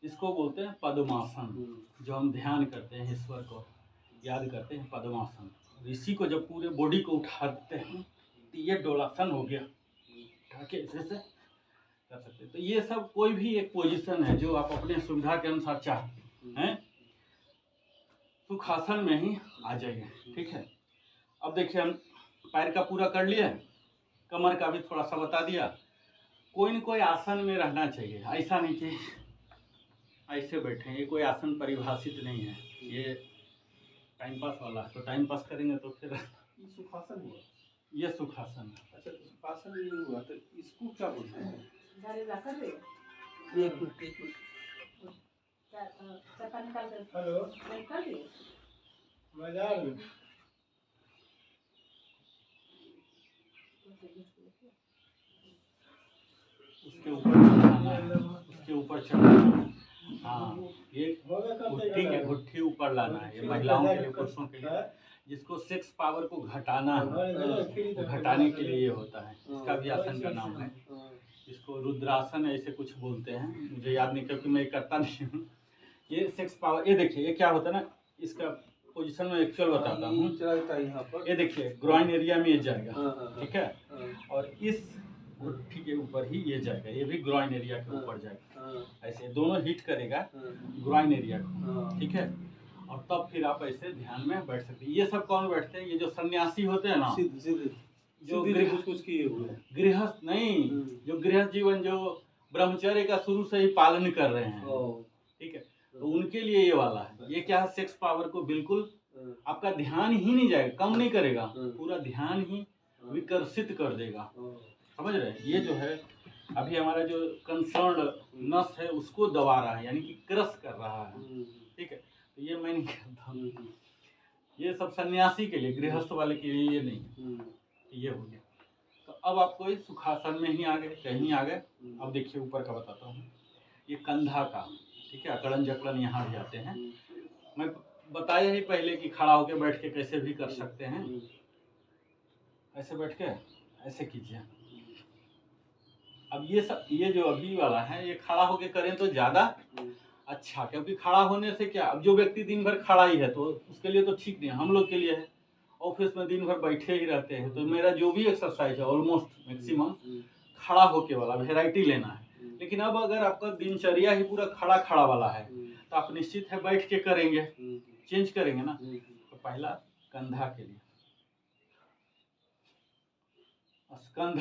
Speaker 1: इसको बोलते हैं पद्मासन। जो हम ध्यान करते हैं, ईश्वर को याद करते हैं, पद्मासन। इसी को जब पूरे बॉडी को उठाते हैं तो ये डोलासन हो गया, उठा के ऐसे से कर सकते हैं। तो ये सब कोई भी एक पोजीशन है जो आप अपने सुविधा के अनुसार चाहते हैं, सुखासन में ही आ जाइए, ठीक है। अब देखिए हम पैर का पूरा कर लिया, कमर का भी थोड़ा सा बता दिया। कोई न कोई आसन में रहना चाहिए, ऐसा नहीं कि ऐसे बैठे, ये कोई आसन परिभाषित नहीं है, ये टाइम पास वाला है। तो टाइम पास करेंगे तो फिर
Speaker 3: सुखासन हुआ,
Speaker 1: ये सुखासन है।
Speaker 3: अच्छा तो सुखासन ये हुआ, तो इसको क्या बोलते हैं?
Speaker 2: एक मिनट
Speaker 3: हेलो, बाजार में
Speaker 1: उसके ऊपर चढ़ाना है, उसके ऊपर चढ़ाना है। हाँ, ये घुट्टी ऊपर लाना है। ये महिलाओं के लिए, पुरुषों के लिए, जिसको सेक्स पावर को घटाना है, तो घटाने के लिए ये होता है। इसका भी आसन का नाम है, इसको रुद्रासन ऐसे कुछ बोलते हैं, मुझे याद नहीं क्योंकि मैं करता नहीं हूँ। ये सेक्स पावर, ये देखिए ये क्या होता है ना, इसका पोजीशन में एक्चुअल बताता हूँ। ये देखिए ग्रॉइन एरिया में ये जाएगा, ठीक है, और इस घुट्टी के ऊपर ही ये जाएगा, ये भी ग्रॉइन एरिया के ऊपर जाएगा। ऐसे दोनों हिट करेगा ग्रॉइन एरिया को, ठीक है। और तब फिर आप ऐसे ध्यान में बैठ सकते हैं। ये सब कौन बैठते हैं? ये जो सन्यासी होते हैं ना, जो
Speaker 3: कुछ किए हुए हैं,
Speaker 1: गृहस्थ नहीं, जो गृहस्थ जीवन, जो ब्रह्मचर्य का शुरू से ही पालन कर रहे हैं, ठीक है, तो उनके लिए ये वाला है। ये क्या है, सेक्स पावर को बिल्कुल आपका ध्यान ही नहीं जाएगा, कम नहीं करेगा, पूरा ध्यान ही विकसित कर देगा, समझ रहे हैं? ये जो है अभी हमारा जो कंसर्न नस है उसको दबा रहा है, यानी कि क्रश कर रहा है, ठीक है। तो ये मैं नहीं करता, ये सब सन्यासी के लिए, गृहस्थ वाले के लिए ये नहीं। ये हो गया। तो अब आपको इस सुखासन में ही आ गए, कहीं आ गए। अब देखिए ऊपर का बताता हूँ, ये कंधा का, ठीक है, अकड़न जकड़न यहाँ भी आते हैं। मैं बताया ही पहले कि खड़ा होकर बैठ के कैसे भी कर सकते हैं। ऐसे बैठ के ऐसे कीजिए। अब ये सब, ये जो अभी वाला है, ये खड़ा होके करें तो ज़्यादा अच्छा, क्योंकि खड़ा होने से क्या, अब जो व्यक्ति दिन भर खड़ा ही है तो उसके लिए तो ठीक नहीं है, हम लोग के लिए है, ऑफिस में दिन भर बैठे ही रहते हैं, तो मेरा जो भी एक्सरसाइज है ऑलमोस्ट मैक्सिमम खड़ा होके वाला, वैरायटी लेना है। लेकिन अब अगर आपका दिनचर्या ही पूरा खड़ा खड़ा वाला है तो आप निश्चित है बैठ के करेंगे, चेंज करेंगे ना। तो पहला कंधा के लिए स्कंध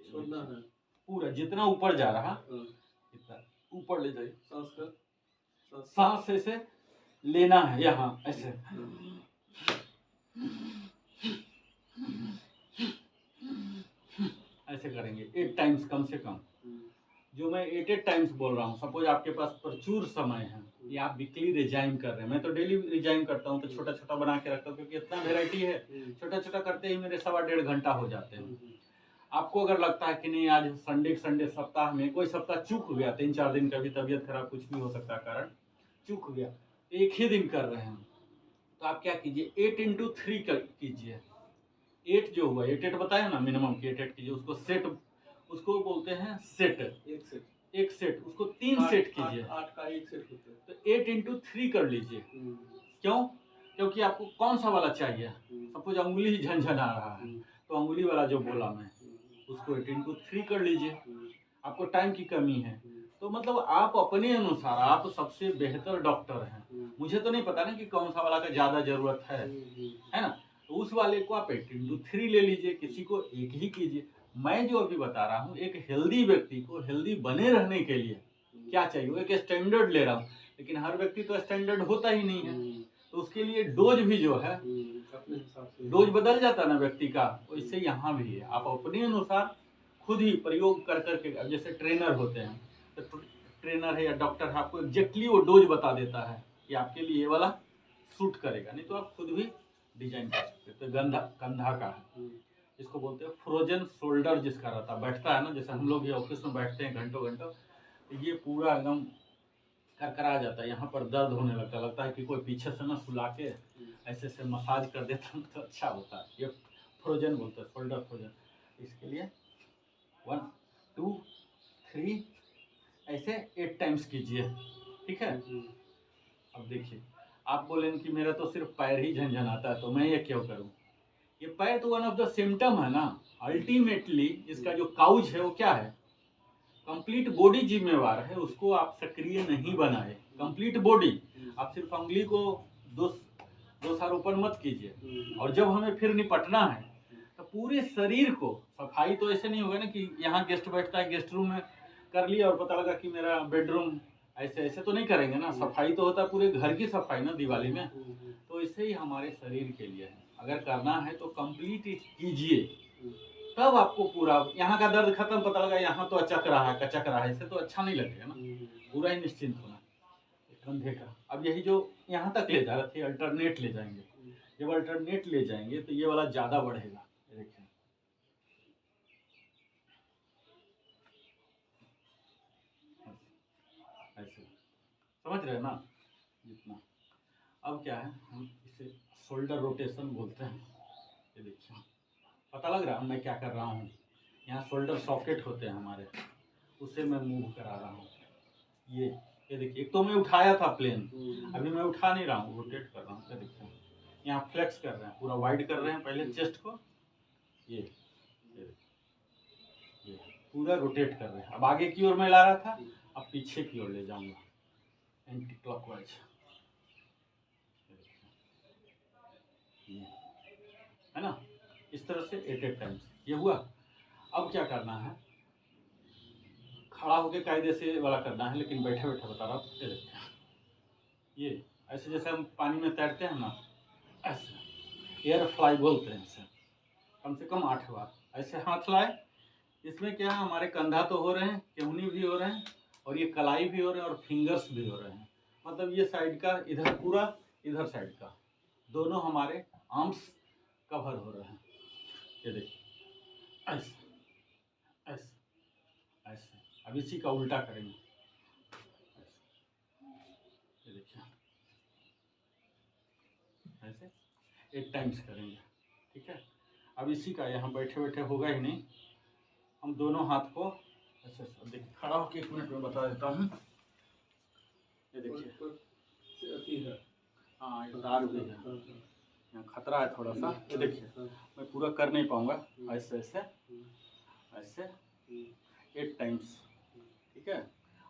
Speaker 3: छोड़ना है,
Speaker 1: पूरा जितना ऊपर जा रहा इतना ऊपर ले जाइए, सांस ऐसे लेना है यहाँ ऐसे। ऐसे करेंगे 8 टाइम्स कम से कम। जो मैं 8 टाइम्स बोल रहा हूँ, सपोज आपके पास प्रचुर समय है या आप वीकली रिजाइन कर रहे हैं, मैं तो डेली रिजाइन करता हूँ तो छोटा छोटा बना के रखता हूँ क्योंकि इतना वेराइटी है, छोटा छोटा करते ही मेरे 1.5 घंटा हो जाते हैं। आपको अगर लगता है कि नहीं आज संडे सप्ताह में कोई सप्ताह चूक गया, 3-4 दिन का भी तबीयत खराब कुछ भी हो सकता है कारण चूक गया, एक ही दिन कर रहे हैं, तो आप क्या कीजिए 8 into 3 कीजिए। 8 जो हुआ 8 बताया ना मिनिमम की 8 कीजिए, उसको सेट, उसको बोलते हैं सेट। एक सेट उसको 3 सेट कीजिए।
Speaker 3: 8 का एक सेट होता है
Speaker 1: तो 8 into 3 कर लीजिए। क्यों? क्योंकि आपको कौन सा वाला चाहिए, सपोज उंगली ही झनझना रहा है तो उंगली वाला जो बोला मैं उसको 8 into 3 कर लीजिए। आपको टाइम की कमी है तो मतलब आप अपने अनुसार, आप सबसे बेहतर डॉक्टर हैं, मुझे तो नहीं पता ना कि कौन सा वाला का ज्यादा जरूरत है ना, तो उस वाले को आप 8 into 3 ले लीजिए, किसी को एक ही कीजिए। मैं जो अभी बता रहा हूँ एक हेल्दी व्यक्ति को हेल्दी बने रहने के लिए क्या चाहिए, वो एक स्टैंडर्ड ले रहा हूँ, लेकिन हर व्यक्ति तो स्टैंडर्ड होता ही नहीं है, तो उसके लिए डोज भी जो है
Speaker 3: अपने हिसाब से
Speaker 1: डोज बदल जाता है ना व्यक्ति का, वैसे यहाँ भी है। आप अपने अनुसार खुद ही प्रयोग कर करके, अब जैसे ट्रेनर होते हैं तो ट्रेनर है या डॉक्टर है, आपको एग्जैक्टली वो डोज बता देता है कि आपके लिए ये वाला सूट करेगा, नहीं तो आप खुद भी डिजाइन कर सकते हैं। तो कंधा का है, इसको बोलते हैं फ्रोजन शोल्डर, जिसका रहता है बैठता है ना, जैसे हम लोग ये ऑफिस में बैठते हैं घंटों घंटों, तो ये पूरा एकदम करकरा जाता है, यहाँ पर दर्द होने लगता है कि कोई पीछे से ना सुला के ऐसे से मसाज कर देता तो अच्छा होता है। ये फ्रोजन बोलते हैं, शोल्डर फ्रोजन। इसके लिए 1 2 3 ऐसे 8 टाइम्स कीजिए, ठीक है। अब देखिए आप बोलेंगे कि मेरा तो सिर्फ पैर ही झंझनाता है तो मैं ये क्यों करूं, ये पैर तो वन ऑफ द सिम्टम है ना। अल्टीमेटली इसका जो काउज है वो क्या है, कंप्लीट बॉडी जिम्मेवार है, उसको आप सक्रिय नहीं बनाए, कंप्लीट बॉडी। आप सिर्फ उंगली को दोषारोपण मत कीजिए। और जब हमें फिर निपटना है तो पूरे शरीर को, सफाई तो ऐसे नहीं होगा ना कि यहाँ गेस्ट बैठता है गेस्ट रूम में कर लिया और पता लगा कि मेरा बेडरूम, ऐसे ऐसे तो नहीं करेंगे ना। सफाई तो होता है पूरे घर की सफाई ना दिवाली में, तो ऐसे ही हमारे शरीर के लिए है, अगर करना है तो कंप्लीट कीजिए, तब आपको पूरा यहाँ का दर्द खत्म, पता लगा यहाँ तो अचक रहा है कचक रहा है, इससे तो अच्छा नहीं लगेगा ना, पूरा ही निश्चिंत होना। कंधे का अब यही जो यहाँ तक ले जा रहे थे अल्टरनेट ले जाएंगे, जब अल्टरनेट ले जाएंगे तो ये वाला ज्यादा बढ़ेगा, देखिए ऐसे समझ रहे हैं ना जितना। अब क्या है, हम इसे शोल्डर रोटेशन बोलते हैं। ये देखिए पता लग रहा है मैं क्या कर रहा हूँ, यहाँ शोल्डर सॉकेट होते हैं हमारे, उसे मैं मूव करा रहा हूँ। ये देखिए, एक तो मैं उठाया था प्लेन, अभी मैं उठा नहीं रहा हूँ, रोटेट कर रहा हूँ। ये देखिए यहाँ फ्लेक्स कर रहे हैं, पूरा वाइड कर रहे हैं पहले चेस्ट को, ये पूरा रोटेट कर रहे हैं। अब आगे की ओर मैं ला रहा था, अब पीछे की ओर ले जाऊंगा एंटी क्लॉकवाइज, है ना। इस तरह से 8 टाइम्स ये हुआ। अब क्या करना है, खड़ा होके कायदे से वाला करना है, लेकिन बैठे बैठे बता रहा हूँ। ये ऐसे जैसे हम पानी में तैरते हैं ना, ऐसे एयर फ्लाई बोलते हैं इसे, कम से कम 8 बार ऐसे हाथ लाए। इसमें क्या है, हमारे कंधा तो हो रहे हैं, केहूनी भी हो रहे हैं, और ये कलाई भी हो रहे हैं, और फिंगर्स भी हो रहे हैं। मतलब ये साइड का इधर पूरा, इधर साइड का, दोनों हमारे आर्म्स कवर हो रहे हैं। ये देखिए ऐसे ऐसे ऐसे। अब इसी का उल्टा करेंगे, ये देखिए ऐसे 8 टाइम्स करेंगे, ठीक है। अब इसी का यहाँ बैठे बैठे होगा ही नहीं, हम दोनों हाथ को ऐसे देखिए, खड़ा होकर 1 मिनट में बता देता हूँ। ये देखिए हाँ ये तार भी है, यहाँ खतरा है थोड़ा सा। ये देखिए मैं पूरा कर नहीं पाऊँगा, ऐसे ऐसे ऐसे 8 टाइम्स, ठीक है।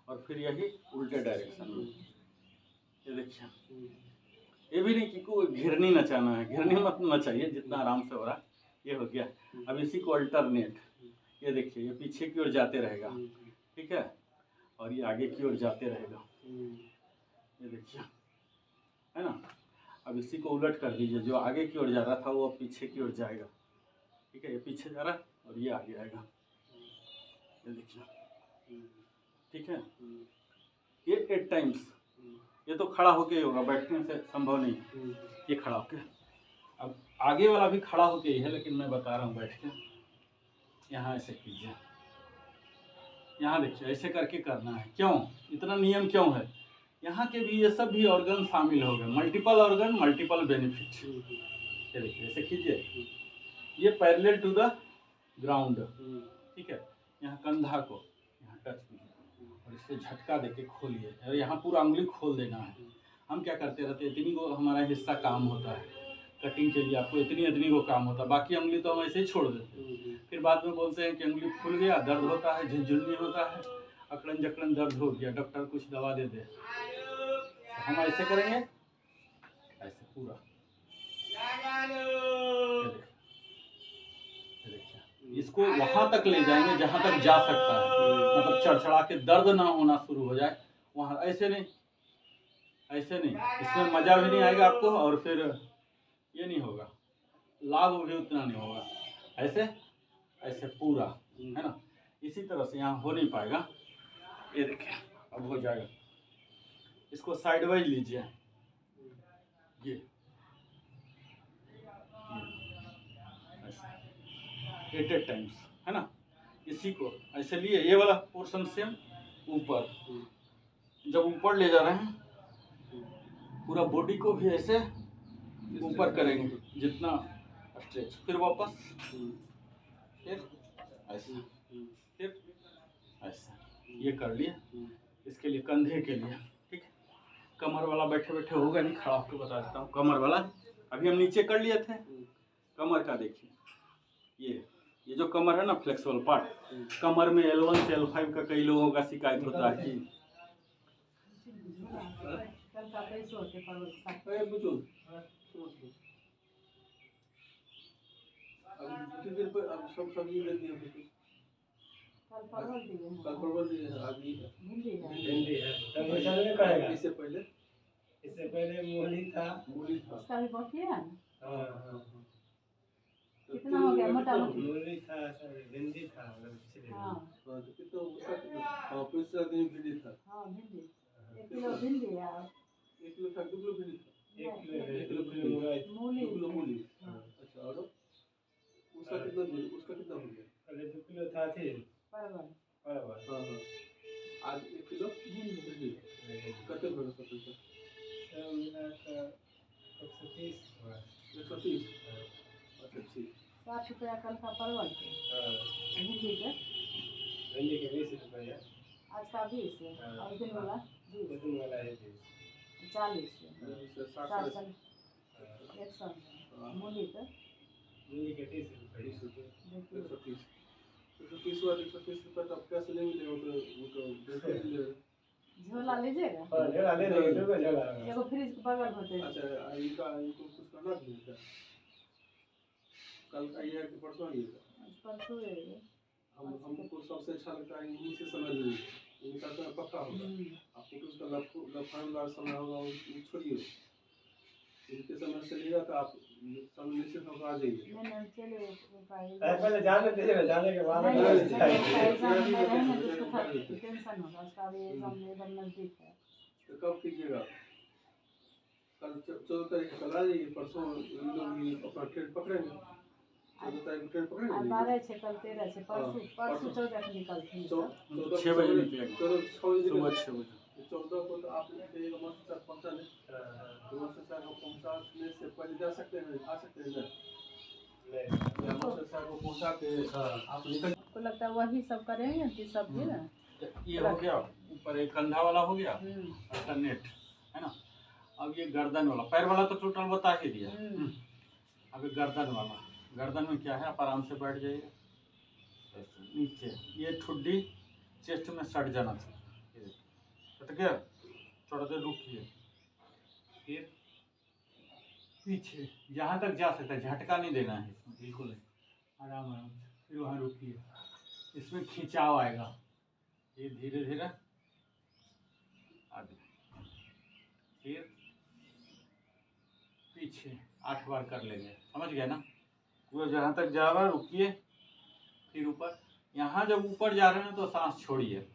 Speaker 1: और फिर यही उल्टे डायरेक्शन में, ये देखिए। ये भी नहीं कि कोई घिरनी नचाना है, घिरनी मत नचाइए, जितना आराम से हो रहा है ये हो गया। अब इसी को अल्टरनेट, ये देखिए ये पीछे की ओर जाते रहेगा, ठीक है, और ये आगे की ओर जाते रहेगा। ये देखिए है ना। अब इसी को उलट कर दीजिए, जो आगे की ओर जा रहा था वो अब पीछे की ओर जाएगा। ठीक है, ये पीछे जा रहा है और ये आगे आएगा, ये देखिए। ठीक है, ये 8 टाइम्स। ये तो खड़ा होके ही होगा, बैठने से संभव नहीं। ये खड़ा होके, अब आगे वाला भी खड़ा होके ही है, लेकिन मैं बता रहा हूँ बैठ के। यहाँ ऐसे कीजिए, यहाँ देखिए, ऐसे करके करना है। क्यों इतना नियम क्यों है? यहाँ के भी ये सब भी ऑर्गन शामिल हो गए, मल्टीपल ऑर्गन मल्टीपल बेनिफिट। ये देखिए, ऐसे कीजिए, ये पैरेलल टू द ग्राउंड। ठीक है, यहाँ कंधा को यहाँ टच कीजिए और इससे झटका देके खोलिए, और यहाँ पूरा उंगली खोल देना है। हम क्या करते रहते हैं, इतनी को हमारा हिस्सा काम होता है कटिंग के लिए, आपको इतनी को काम होता है, बाकी उंगली तो हम ऐसे ही छोड़ देते हैं। फिर बाद में बोलते हैं कि उंगली फूल गया, दर्द होता है, झुनझुनी होता है, अकड़न जकड़न दर्द हो गया, डॉक्टर कुछ दवा दे दे। तो हम ऐसे करेंगे, ऐसे पूरा। इसको वहां तक ले जाएंगे जहां तक जा सकता है, मतलब चढ़चढ़ा के दर्द ना होना शुरू हो जाए वहां। ऐसे नहीं, ऐसे नहीं, इसमें मजा भी नहीं आएगा आपको, और फिर ये नहीं होगा, लाभ भी उतना नहीं होगा। ऐसे ऐसे पूरा, है ना। इसी तरह से यहाँ हो नहीं पाएगा। ये देखिए, अब हो जाएगा। इसको साइड वाइज लीजिए, ये 8 टाइम्स, है ना। इसी को ऐसे लिए, ये वाला पोर्शन सेम ऊपर, जब ऊपर ले जा रहे हैं पूरा बॉडी को भी ऐसे ऊपर करेंगे जितना स्ट्रेच, फिर वापस, फिर ऐसा, फिर ऐसा। ये कर लिए, इसके लिए कंधे के लिए। ठीक है, कमर वाला बैठे बैठे होगा नहीं, खड़ा होकर बता देता हूँ। कमर वाला अभी हम नीचे कर लिए थे, कमर का देखिए, ये जो कमर है ना, फ्लेक्सिबल पार्ट, कमर में L1 से L5 का कई लोगों का शिकायत होता है कि
Speaker 3: कल परवल दिए हैं, अभी
Speaker 2: भिंडी है।
Speaker 4: तब ऐसा नहीं कहेगा।
Speaker 3: इससे पहले
Speaker 4: मूली था।
Speaker 2: इसका भी बाकी है ना?
Speaker 4: हाँ,
Speaker 2: कितना हो गया मोटा मोटी?
Speaker 4: मूली था, भिंडी था, पिछले
Speaker 2: हाँ
Speaker 3: तो कितना उसका कितना? हाँ, पिछला दिन भिंडी था।
Speaker 2: हाँ भिंडी 1 किलो भिंडी है,
Speaker 3: 1 किलो था, 2 किलो भिंडी था।
Speaker 4: 1 किलो
Speaker 2: मूली
Speaker 3: 2 किलो मूली।
Speaker 2: हाँ।
Speaker 3: अच्छा, और उसका कितना हो गया?
Speaker 4: पहले 2 किलो था थी
Speaker 2: परवल
Speaker 4: परवल।
Speaker 3: हाँ हाँ, आज 1 किलो भिंडी। कितने भर का पैसा?
Speaker 4: सब मिलाकर 130 हुआ।
Speaker 3: 130। अच्छा, ठीक।
Speaker 2: 60 रुपया कल का परवल के,
Speaker 4: हाँ,
Speaker 2: भिंडी के
Speaker 4: भिंडी के 20 रुपया।
Speaker 2: आज का 20 है,
Speaker 4: हाँ।
Speaker 2: और दिन वाला 20,
Speaker 4: उस दिन वाला है 20।
Speaker 2: 40 है,
Speaker 3: 60
Speaker 2: 60 100 मूली के
Speaker 4: मूली के 30 रुपया।
Speaker 3: 30 रुपये।
Speaker 2: 2 किलो
Speaker 3: 130। 130 रुपये तो आप कैसे नहीं मिलेगा? वो तो बिल्कुल मिलेगा।
Speaker 2: झोला लीजिएगा,
Speaker 4: हाँ, झोला ले लेंगे, 2 झोला होगा।
Speaker 2: एगो फ्रिज के बगल होते हैं।
Speaker 3: अच्छा, इनको कुछ करना भी है क्या? कल आइएगा कि परसों आइएगा?
Speaker 2: परसों है।
Speaker 3: हमको सबसे अच्छा लगता है इन्हीं से समय लीजिए, इनका समय पक्का होगा। आपको तो उसका लफड़ेदार समय होगा, वो छोड़िए। इनके समय से लेगा तो आप समय निश्चित होकर आ जाइए।
Speaker 2: मैंने चले
Speaker 4: पहले जाने दीजिए, जाने के बाद
Speaker 2: टेंशन होगा उसका, अभी एग्जाम एकदम नजदीक है।
Speaker 3: तो कब कीजिएगा? कल 14 तारीख कल आ जाइए, परसों इन लोग ये अपना ट्रेन पकड़ेंगे। 14 तारीख को ट्रेन
Speaker 2: आज
Speaker 3: पकड़ेंगे।
Speaker 2: 12 है, कल 13 है, परसों 14 को निकलती है।
Speaker 1: 6 बजे निकलेंगे, सुबह 6 बजे।
Speaker 3: 14 को तो आप जाइएगा मास्टर साहब पहुँचाने। तो मास्टर साहब को पहुँचाने से पहले जा सकते हैं, आ सकते हैं ना? या मास्टर साहब को पहुँचा के आप निकल।
Speaker 2: आपको लगता है वही सब करेंगे कि सब भी ना?
Speaker 1: ये हो गया, ऊपर एक कंधा वाला हो गया, अल्टरनेट, है ना। अब ये गर्दन वाला, पैर वाला तो टोटल बता ही दिया। अब ये गर्दन वाला, गर्दन में क्या है, आप आराम से बैठ जाइए ऐसे नीचे, ये ठुड्डी चेस्ट में सट जाना चाहिए, सट गया, थोड़ा देर रुकिए, फिर पीछे जहाँ तक जा सकता है, झटका नहीं देना है इसमें, बिल्कुल आराम आराम से, फिर वहाँ रुकिए। इसमें खिंचाव आएगा, ये धीरे धीरे आगे, फिर पीछे 8 बार कर लेंगे, समझ गए ना। वो जहाँ तक जा रहा रुकिए, फिर ऊपर। यहाँ जब ऊपर जा रहे हैं तो सांस छोड़िए,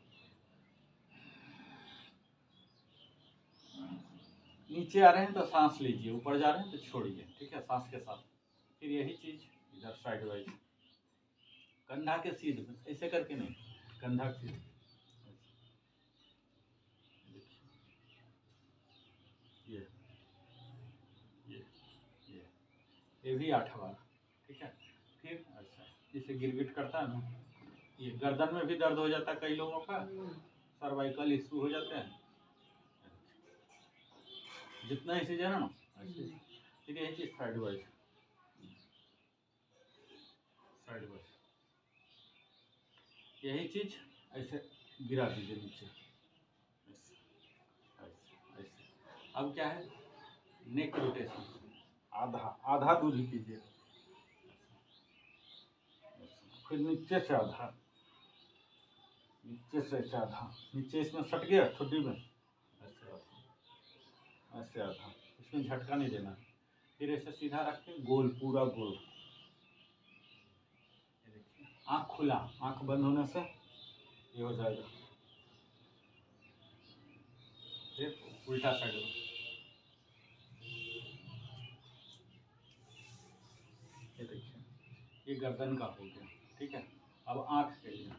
Speaker 1: नीचे आ रहे हैं तो सांस लीजिए, ऊपर जा रहे हैं तो छोड़िए, ठीक है, सांस के साथ। फिर यही चीज इधर साइड वाइज, कंधा के सीध में, ऐसे करके नहीं, कंधा के सीध। ये भी 8 बार, ठीक है। फिर अच्छा, जिसे गिरगिट करता है ना, ये गर्दन में भी दर्द हो जाता है कई लोगों का, सर्वाइकल इशू हो जाते हैं, जितना ऐसे जाना ना ऐसे। फिर यही चीज साइड वाइज, साइड वाइज यही चीज ऐसे गिरा दीजिए नीचे, ऐसे ऐसे ऐसे। अब क्या है, नेक रोटेशन, आधा आधा दूर ही कीजिए, फिर नीचे से आधा, नीचे से ऐसे आधा, नीचे इसमें सट गया ठुड्डी में, ऐसे आधा, ऐसे आधा, इसमें झटका नहीं देना। फिर ऐसे सीधा रख के गोल, पूरा गोल। आँख खुला, आँख बंद होने से ये हो जाएगा। फिर उल्टा साइड में, ये देखिए, ये गर्दन का हो गया, ठीक है। अब आँख के लिए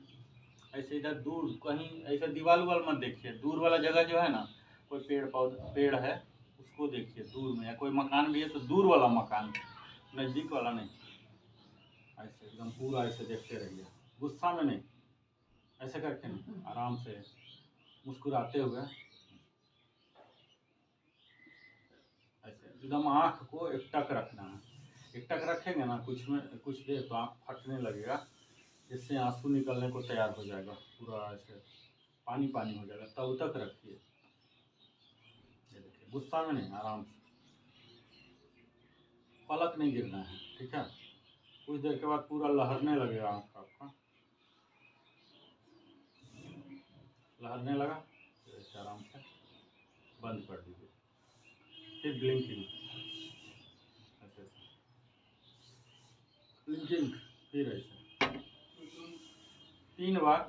Speaker 1: ऐसे इधर दूर कहीं ऐसे दीवार उवाल मत देखिए, दूर वाला जगह जो है ना, कोई पेड़ पौधा पेड़ है उसको देखिए दूर में, या कोई मकान भी है तो दूर वाला मकान, नज़दीक वाला नहीं। ऐसे एकदम पूरा ऐसे देखते रहिए, गुस्सा में नहीं, ऐसे करके नहीं, आराम से मुस्कुराते हुए ऐसे एकदम आँख को एकटक रखना है। एकटक रखेंगे ना कुछ देर तो आँख फटने लगेगा, जिससे आंसू निकलने को तैयार हो जाएगा, पूरा ऐसे पानी पानी हो जाएगा, तब तक रखिए। ये देखिए, गुस्सा में नहीं, आराम से, पलक नहीं गिरना है, ठीक है। कुछ देर के बाद पूरा लहरने लगेगा आँख आपका, लहरने लगा तो ऐसे आराम से बंद कर दीजिए। फिर ब्लिंकिंग, ऐसे ब्लिंकिंग, फिर ऐसे 3 बार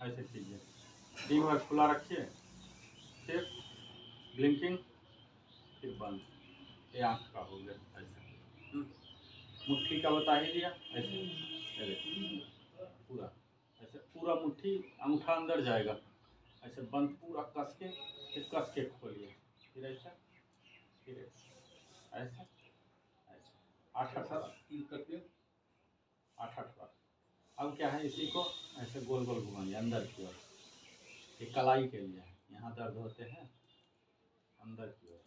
Speaker 1: ऐसे कीजिए, 3 बार खुला रखिए, फिर ब्लिंकिंग, फिर बंद। ये आँख का हो गया ऐसे। मुट्ठी का बता ही दिया, ऐसे पूरा ऐसे, पूरा मुट्ठी, अंगूठा अंदर जाएगा, ऐसे बंद पूरा कस के, फिर कस के खोलिए, फिर ऐसा, फिर ऐसा, ऐसा ऐसा 8 बार करके, 8 बार। अब क्या है, इसी को ऐसे गोल गोल घुमाइए अंदर की ओर, ये कलाई के लिए है, यहाँ दर्द होते हैं अंदर की ओर,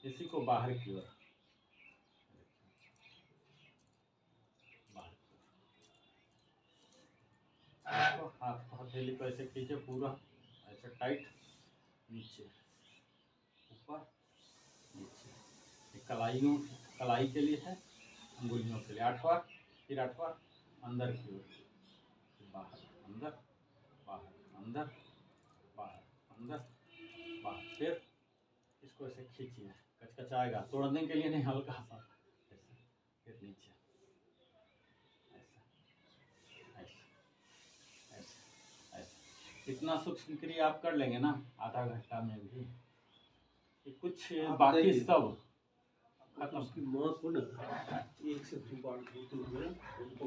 Speaker 1: इसी को बाहर की ओर, बाहर की ओर। हाथ को हथेली को ऐसे खींचे पूरा, ऐसे टाइट, नीचे ऊपर नीचे। ये कलाई के लिए है, अंगुलियों के लिए 8 बार, फिर 8 बार अंदर की ओर, बाहर अंदर, बाहर अंदर, बाहर अंदर, बाहर। फिर इसको ऐसे खींचिए, कचकचाएगा, तोड़ने के लिए नहीं, हल्का सा ऐसे, फिर नीचे ऐसा, ऐसा ऐसा ऐसा। इतना सूक्ष्म क्रिया आप कर लेंगे ना आधा घंटा में भी, कि कुछ बाकी सब खत्म।
Speaker 3: उसकी माँ को ना 1 से 2 बार बोलते हुए उनको